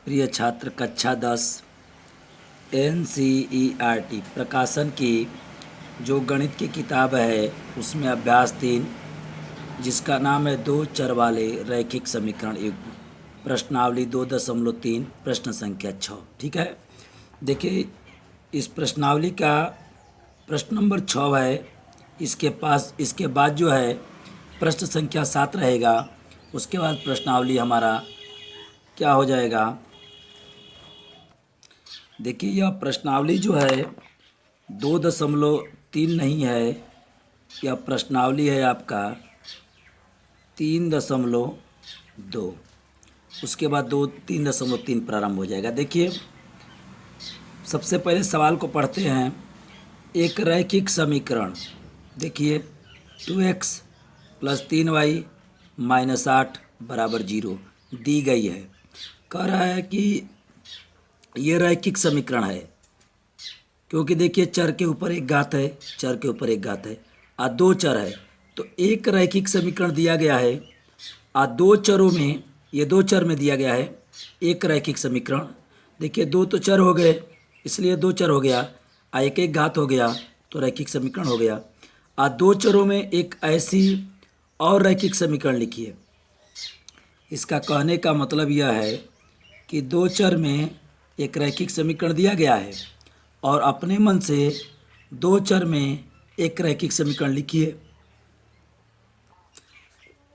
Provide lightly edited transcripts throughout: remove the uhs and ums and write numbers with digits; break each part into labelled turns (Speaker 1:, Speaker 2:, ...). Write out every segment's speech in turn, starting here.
Speaker 1: प्रिय छात्र, कक्षा 10 NCERT प्रकाशन की जो गणित की किताब है उसमें अभ्यास 3 जिसका नाम है दो चर वाले रैखिक समीकरण युग्म, प्रश्नावली 2.3, प्रश्न संख्या 6। ठीक है, देखिए इस प्रश्नावली का प्रश्न नंबर 6 है। इसके बाद जो है प्रश्न संख्या 7 रहेगा। उसके बाद प्रश्नावली हमारा क्या हो जाएगा। देखिए यह प्रश्नावली जो है 2.3 नहीं है, यह प्रश्नावली है आपका 3.2। उसके बाद 3.3 प्रारंभ हो जाएगा। देखिए सबसे पहले सवाल को पढ़ते हैं। एक रैखिक समीकरण, देखिए 2x + 3y - 8 = 0 दी गई है। कह रहा है कि ये रैखिक समीकरण है क्योंकि देखिए चर के ऊपर एक घात है, चर के ऊपर एक घात है, और दो चर है, तो एक रैखिक समीकरण दिया गया है। और दो चरों में, ये दो चर में दिया गया है एक रैखिक समीकरण। देखिए दो तो चर हो गए, इसलिए दो चर हो गया, और एक एक घात हो गया, तो रैखिक समीकरण हो गया। और दो चरों में एक ऐसी और रैखिक समीकरण लिखिए। इसका कहने का मतलब यह है कि दो चर में एक रैखिक समीकरण दिया गया है और अपने मन से दो चर में एक रैखिक समीकरण लिखिए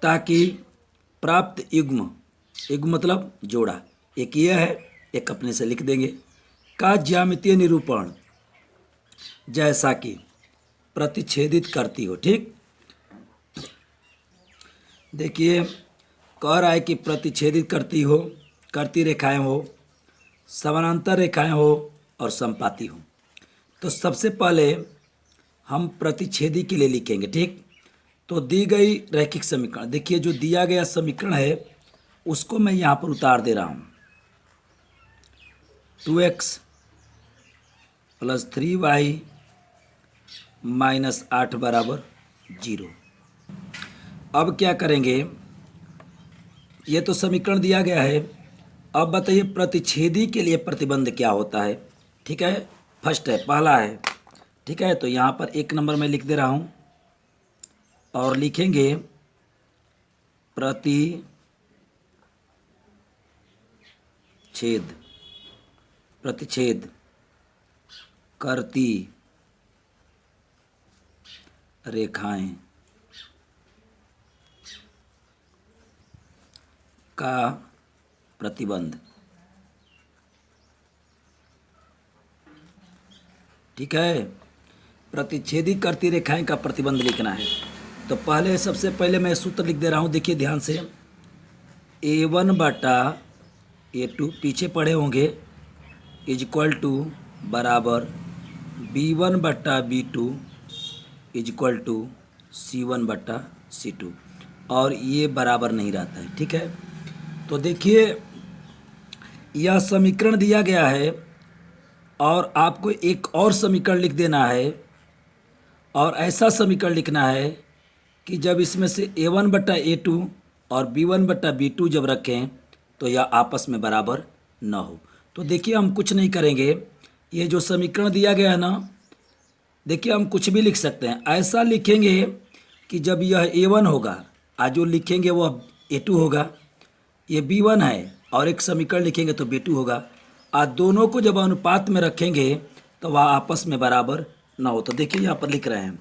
Speaker 1: ताकि प्राप्त युग्म, युग्म मतलब जोड़ा, एक यह है, एक अपने से लिख देंगे, का ज्यामितीय निरूपण जैसा कि प्रतिच्छेदित करती हो। ठीक, देखिए कह रहा है कि प्रतिच्छेदित करती हो, करती रेखाएं हो, समानांतर रेखाएं हो और समपाती हो। तो सबसे पहले हम प्रतिच्छेदी के लिए लिखेंगे। ठीक, तो दी गई रैखिक समीकरण, देखिए जो दिया गया समीकरण है उसको मैं यहाँ पर उतार दे रहा हूँ। 2x + 3y - 8 = 0। अब क्या करेंगे, ये तो समीकरण दिया गया है। अब बताइए प्रतिच्छेदी के लिए प्रतिबंध क्या होता है। ठीक है, फर्स्ट है, पहला है। ठीक है, तो यहाँ पर 1 नंबर में लिख दे रहा हूँ और लिखेंगे प्रतिच्छेद करती रेखाएं का प्रतिबंध। ठीक है, प्रतिच्छेदी करती रेखाएं का प्रतिबंध लिखना है। तो पहले सबसे पहले मैं सूत्र लिख दे रहा हूँ, देखिए ध्यान से। A1/A2 पीछे पढ़े होंगे = बराबर B1/B2 = C1/C2, और ये बराबर नहीं रहता है। ठीक है, तो देखिए यह समीकरण दिया गया है और आपको एक और समीकरण लिख देना है, और ऐसा समीकरण लिखना है कि जब इसमें से A1/A2 और B1/B2 जब रखें तो यह आपस में बराबर न हो। तो देखिए हम कुछ नहीं करेंगे, ये जो समीकरण दिया गया है ना, देखिए हम कुछ भी लिख सकते हैं। ऐसा लिखेंगे कि जब यह A1 होगा, आज जो लिखेंगे वो A2 होगा, ये B1 है और एक समीकरण लिखेंगे तो B2 होगा, और दोनों को जब अनुपात में रखेंगे तो वह आपस में बराबर ना हो। तो देखिए यहाँ पर लिख रहे हैं,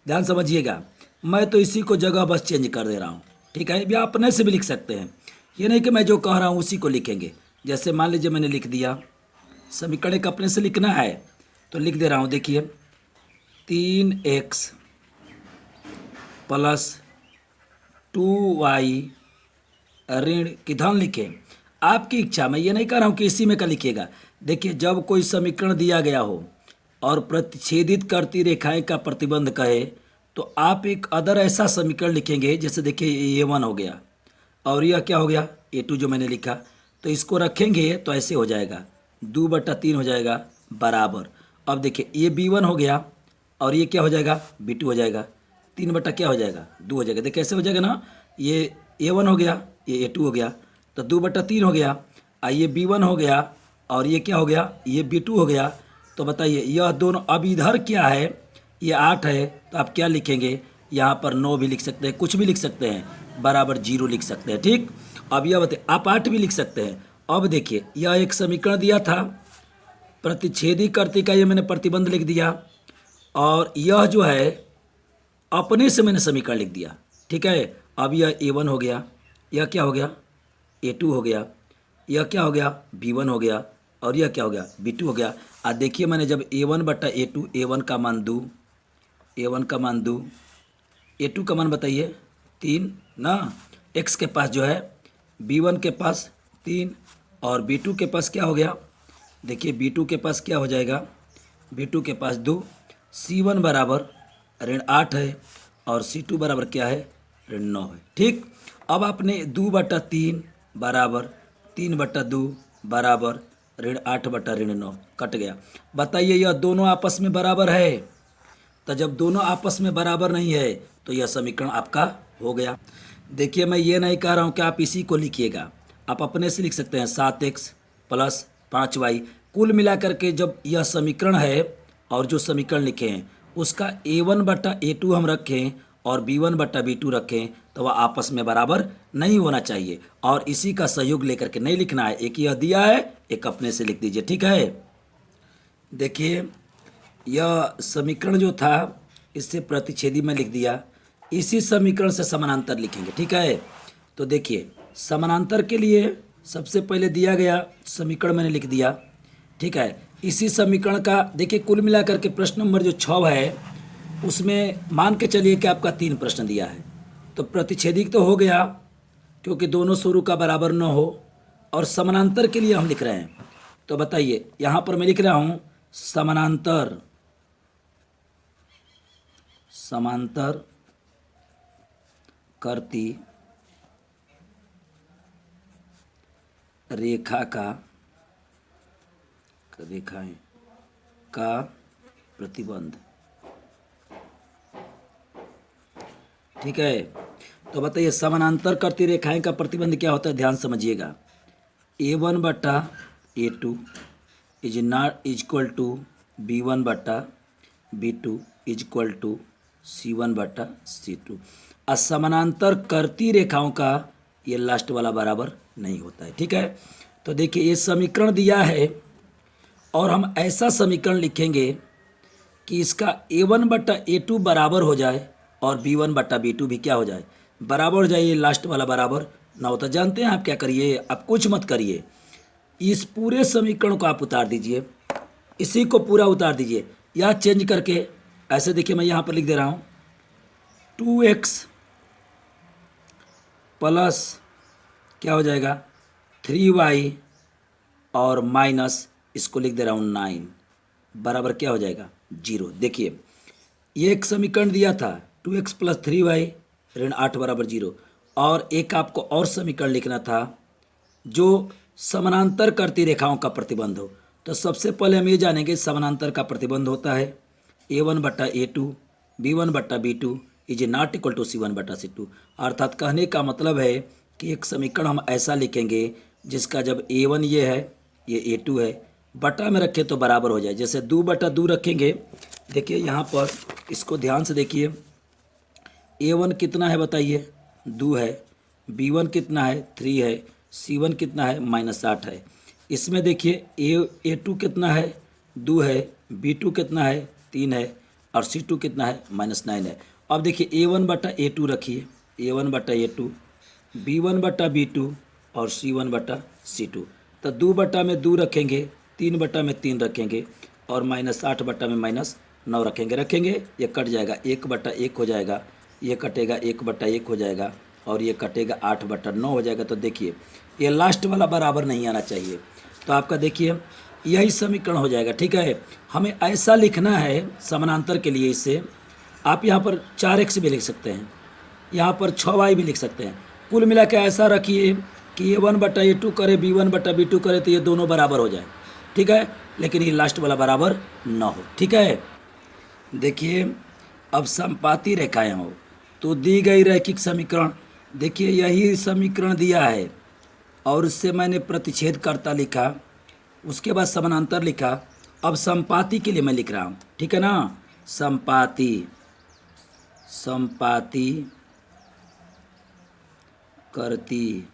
Speaker 1: ध्यान समझिएगा। मैं तो इसी को जगह बस चेंज कर दे रहा हूँ। ठीक है, या अपने से भी लिख सकते हैं, ये नहीं कि मैं जो कह रहा हूँ उसी को लिखेंगे। जैसे मान लीजिए मैंने लिख दिया, समीकरण एक अपने से लिखना है तो लिख दे रहा हूँ। देखिए 3x + 2y ऋण किधर लिखें, आपकी इच्छा। मैं ये नहीं कह रहा हूँ कि इसी में का लिखिएगा। देखिए जब कोई समीकरण दिया गया हो और प्रतिच्छेदित करती रेखाएं का प्रतिबंध कहे तो आप एक अदर ऐसा समीकरण लिखेंगे। जैसे देखिए A1 हो गया और यह क्या हो गया A2 जो मैंने लिखा, तो इसको रखेंगे तो ऐसे हो जाएगा 2/3 हो जाएगा बराबर। अब देखिए ये B1 हो गया और ये क्या हो जाएगा B2 हो जाएगा, 3 क्या हो जाएगा 2 हो जाएगा। देखिए कैसे हो जाएगा ना, ये A1 हो गया, ये A2 हो गया, तो 2/3 हो गया। ये B1 हो गया और ये क्या हो गया, ये B2 हो गया। तो बताइए यह दोनों, अब इधर क्या है, ये 8 है, तो आप क्या लिखेंगे, यहाँ पर 9 भी लिख सकते हैं, कुछ भी लिख सकते हैं, बराबर 0 लिख सकते हैं। ठीक, अब यह बताइए, आप 8 भी लिख सकते हैं। अब देखिए यह एक समीकरण दिया था, प्रतिच्छेदी कर्ती का ये मैंने प्रतिबंध लिख दिया, और यह जो है अपने से मैंने समीकरण लिख दिया। ठीक है, अब यह A1 हो गया, यह क्या हो गया, A2 हो गया, यह क्या हो गया, B1 हो गया, और यह क्या हो गया, B2 हो गया। आज देखिए मैंने जब A1 बटा A2, A1 का मान दूँ, A1 का मान दूँ, A2 का मान बताइए 3 ना, x के पास जो है, B1 के पास 3 और B2 के पास क्या हो गया, देखिए B2 के पास क्या हो जाएगा, B2 के पास 2, C1 बराबर -8 है और C2 बराबर क्या है, -9 है। ठीक, अब आपने 2/3 बराबर 3/2 बराबर -8/9 कट गया। बताइए यह दोनों आपस में बराबर है, तो जब दोनों आपस में बराबर नहीं है तो यह समीकरण आपका हो गया। देखिए मैं ये नहीं कह रहा हूँ कि आप इसी को लिखिएगा, आप अपने से लिख सकते हैं 7x + 5y। कुल मिलाकर के जब यह समीकरण है और जो समीकरण लिखे हैं उसका A1/A2 हम रखें और B1/B2 रखें तो वह आपस में बराबर नहीं होना चाहिए, और इसी का सहयोग लेकर के नहीं लिखना है। एक यह दिया है, एक अपने से लिख दीजिए। ठीक है, देखिए यह समीकरण जो था इससे प्रतिच्छेदी में लिख दिया, इसी समीकरण से समानांतर लिखेंगे। ठीक है, तो देखिए समानांतर के लिए सबसे पहले दिया गया समीकरण मैंने लिख दिया। ठीक है, इसी समीकरण का देखिए कुल मिलाकर के प्रश्न नंबर जो 6 है उसमें मान के चलिए कि आपका 3 प्रश्न दिया है, तो प्रतिच्छेदी तो हो गया क्योंकि दोनों शुरू का बराबर न हो, और समानांतर के लिए हम लिख रहे हैं। तो बताइए यहाँ पर मैं लिख रहा हूँ समानांतर, समांतर करती रेखाएं का प्रतिबंध। ठीक है, तो बताइए समानांतर करती रेखाएं का प्रतिबंध क्या होता है, ध्यान समझिएगा। A1/A2 is not equal to B1/B2 is equal to C1/C2। असमानांतर करती रेखाओं का ये लास्ट वाला बराबर नहीं होता है। ठीक है, तो देखिए ये समीकरण दिया है और हम ऐसा समीकरण लिखेंगे कि इसका A1/A2 बराबर हो जाए और B1/B2 भी क्या हो जाए, बराबर हो जाए, ये लास्ट वाला बराबर ना होता। जानते हैं आप क्या करिए, आप कुछ मत करिए, इस पूरे समीकरण को आप उतार दीजिए, इसी को पूरा उतार दीजिए, या चेंज करके ऐसे देखिए मैं यहाँ पर लिख दे रहा हूँ 2x प्लस क्या हो जाएगा 3y और माइनस इसको लिख दे रहा हूँ 9 बराबर क्या हो जाएगा 0। देखिए ये एक समीकरण दिया था 2x + 3y ऋण 8 बराबर 0, और एक आपको और समीकरण लिखना था जो समानांतर करती रेखाओं का प्रतिबंध हो। तो सबसे पहले हम ये जानेंगे समानांतर का प्रतिबंध होता है A1/A2 B1/B2 is not equal to C1/C2। अर्थात कहने का मतलब है कि एक समीकरण हम ऐसा लिखेंगे जिसका जब A1 ये है, ये A2 है, बटा में रखें तो बराबर हो जाए। जैसे 2/2 रखेंगे, देखिए यहाँ पर इसको ध्यान से देखिए, A1 कितना है बताइए 2 है, B1 कितना है 3 है, C1 कितना है -8 है। इसमें देखिए A2 कितना है 2 है, B2 कितना है 3 है और C2 कितना है -9 है। अब देखिए A1/A2 रखिए, A1/A2 B1/B2 और C1/C2। तो 2/2 रखेंगे, 3/3 रखेंगे और -8 में -9 रखेंगे, ये कट जाएगा, 1/1 हो जाएगा, ये कटेगा 1/1 हो जाएगा और ये कटेगा 8/9 हो जाएगा। तो देखिए ये लास्ट वाला बराबर नहीं आना चाहिए, तो आपका देखिए यही समीकरण हो जाएगा। ठीक है, हमें ऐसा लिखना है समानांतर के लिए, इससे आप यहाँ पर 4x भी लिख सकते हैं, यहाँ पर 6y भी लिख सकते हैं। कुल मिला के ऐसा रखिए कि A1/A2 करे B1/B2 करे तो ये दोनों बराबर हो जाए। ठीक है, लेकिन ये लास्ट वाला बराबर ना हो। ठीक है, देखिए अब समपाती रेखाएं हो तो दी गई रैखिक समीकरण, देखिए यही समीकरण दिया है और उससे मैंने प्रतिच्छेद करता लिखा, उसके बाद समानांतर लिखा। अब संपाती के लिए मैं लिख रहा हूँ, ठीक है ना। संपाती करती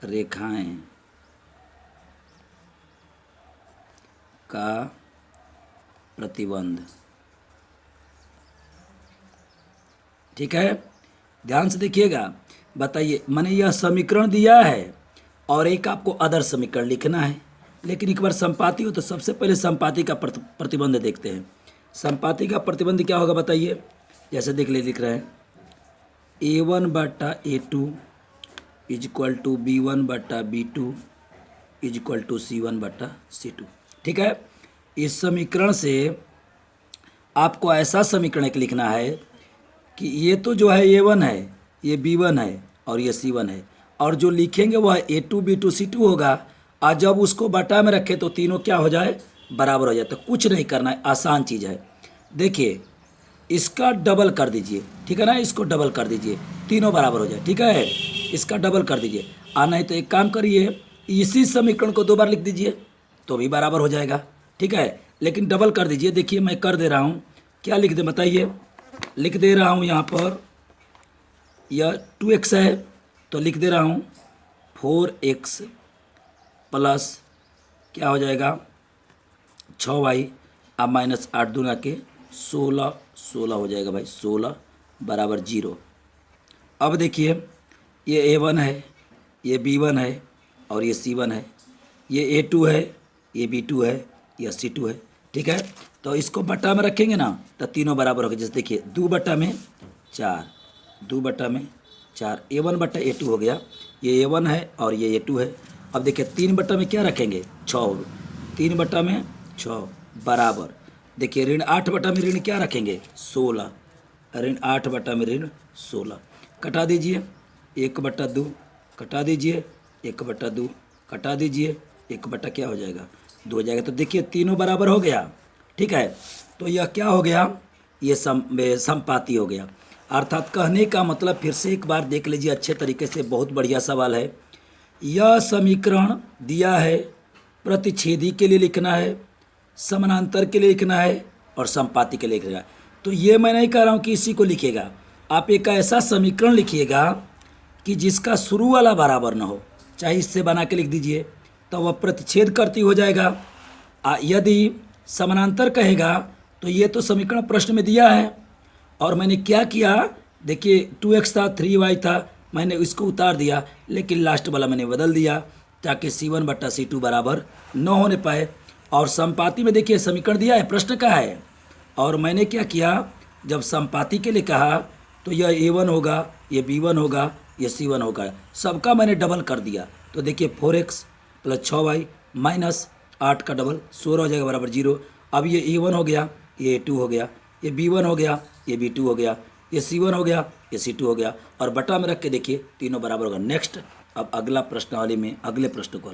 Speaker 1: रेखाएं का प्रतिबंध, ठीक है। ध्यान से देखिएगा, बताइए मैंने यह समीकरण दिया है और एक आपको अदर समीकरण लिखना है, लेकिन एक बार संपाती हो तो सबसे पहले संपाती का प्रतिबंध देखते हैं। संपाती का प्रतिबंध क्या होगा बताइए। जैसे देख ले, लिख रहे हैं A1/A2 equal to B1/B2 equal to C1/C2, ठीक है। इस समीकरण से आपको ऐसा समीकरण एक लिखना है कि ये तो जो है A1 है, ये B1 है और ये C1 है, और जो लिखेंगे वह A2 B2 C2 होगा। और जब उसको बटा में रखें तो तीनों क्या हो जाए, बराबर हो जाए। तो कुछ नहीं करना है, आसान चीज़ है। देखिए इसका डबल कर दीजिए, ठीक है ना, इसको डबल कर दीजिए, तीनों बराबर हो जाए, ठीक है। इसका डबल कर दीजिए, नहीं तो एक काम करिए, इसी समीकरण को 2 बार लिख दीजिए तो भी बराबर हो जाएगा, ठीक है। लेकिन डबल कर दीजिए। देखिए मैं कर दे रहा हूँ, क्या लिख दे बताइए। लिख दे रहा हूँ यहाँ पर, यह 2x है तो लिख दे रहा हूँ 4x प्लस क्या हो जाएगा 6y, अब माइनस 8 दूना के 16 हो जाएगा भाई, 16 बराबर 0। अब देखिए ये A1 है, ये B1 है और ये C1 है, ये A2 है, ये B2 है, ये C2 है, ठीक है। तो इसको बट्टा में रखेंगे ना तो तीनों बराबर हो गए। जैसे देखिए 2/4, 2/4 A1/A2 हो गया, ये A1 है और ये A2 है। अब देखिए 3 में क्या रखेंगे 6, 3/6 बराबर। देखिए ऋण 8 में ऋण क्या रखेंगे 16, ऋण 8/16 कटा दीजिए, 1/2 कटा दीजिए, 1/2 कटा दीजिए, 1 क्या हो जाएगा 2 हो जाएगा। तो देखिए तीनों बराबर हो गया, ठीक है। तो यह क्या हो गया, ये संपाती हो गया। अर्थात कहने का मतलब फिर से एक बार देख लीजिए अच्छे तरीके से, बहुत बढ़िया सवाल है। यह समीकरण दिया है, प्रतिच्छेदी के लिए लिखना है, समानांतर के लिए लिखना है और संपाती के लिए लिखना है। तो ये मैं नहीं कह रहा हूँ कि इसी को लिखिएगा, आप एक ऐसा समीकरण लिखिएगा कि जिसका शुरू वाला बराबर ना हो, चाहे इससे बना के लिख दीजिए तो वह प्रतिच्छेद करती हो जाएगा। यदि समानांतर कहेगा तो ये तो समीकरण प्रश्न में दिया है और मैंने क्या किया, देखिए 2x था 3y था, मैंने इसको उतार दिया, लेकिन लास्ट वाला मैंने बदल दिया ताकि C1/C2 बराबर न होने पाए। और संपाती में देखिए समीकरण दिया है, प्रश्न का है, और मैंने क्या किया, जब संपाती के लिए कहा तो यह A1 होगा, ये B1 होगा, ये C1 होगा, सबका मैंने डबल कर दिया। तो देखिए 4x प्लस 6y माइनस 8 का डबल 16 हो जाएगा बराबर 0। अब ये A1 हो गया, ये A2 हो गया, ये B1 हो गया, ये B2 हो गया, ये C1 हो गया, ये C2 हो गया, और बटा में रख के देखिए तीनों बराबर होगा। नेक्स्ट, अब अगला प्रश्नावली में अगले प्रश्न को